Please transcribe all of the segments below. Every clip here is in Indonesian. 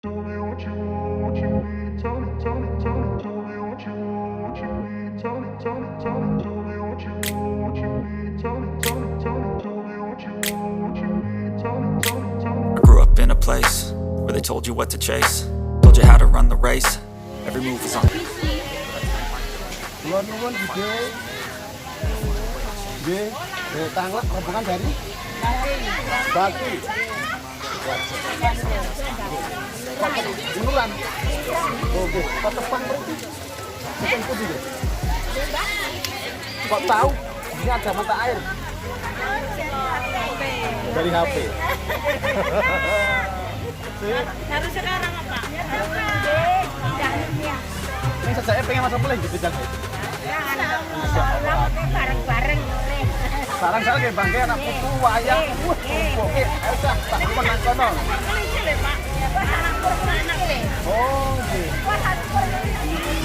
Tell me what you need. Tell me what you need. Tell me what you need. Tell me what you need. I grew up in a place where they told you what to chase, told you how to run the race. Every move was on. Kulon nuwun gede. Nggih, tanglet rombongan dari Baki. Bunuran. Oke, Patepang berarti. Bukan putih deh. Kok tahu? Ini ada mata air. Dari HP. Harus sekarang apa? Ini saya pengen masuk play gitu jangan. Bareng-bareng. Sarang saya kayak bangke anak putu wayang. Oke, elsa tak menang kono. Oh, oke.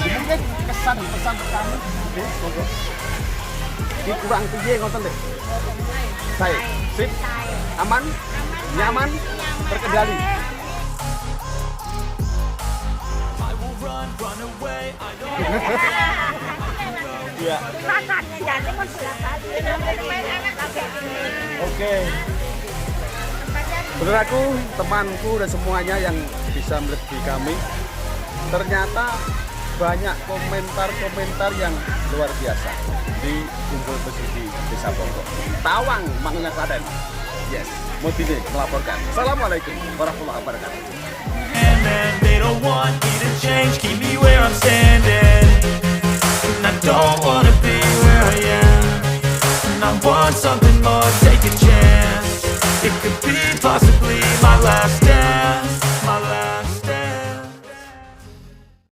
Mungkin kesan pesan kamu, monggo. Ini kurang piye ngoten deh. Saya, sip, aman, nyaman, terkendali. Ya. Oke. Saudaraku, temanku dan semuanya yang bisa melihat di kami, ternyata banyak komentar-komentar yang luar biasa di Kumpul Pesisi Desa Pongkok, Tawang, Mangkunegaran, Klaten. Yes, Modine melaporkan. Assalamualaikum warahmatullahi wabarakatuh. And they don't want me to change, keep me where I'm standing. And I don't wanna be where I am. And I want something more, take a chance. It could be possibly my last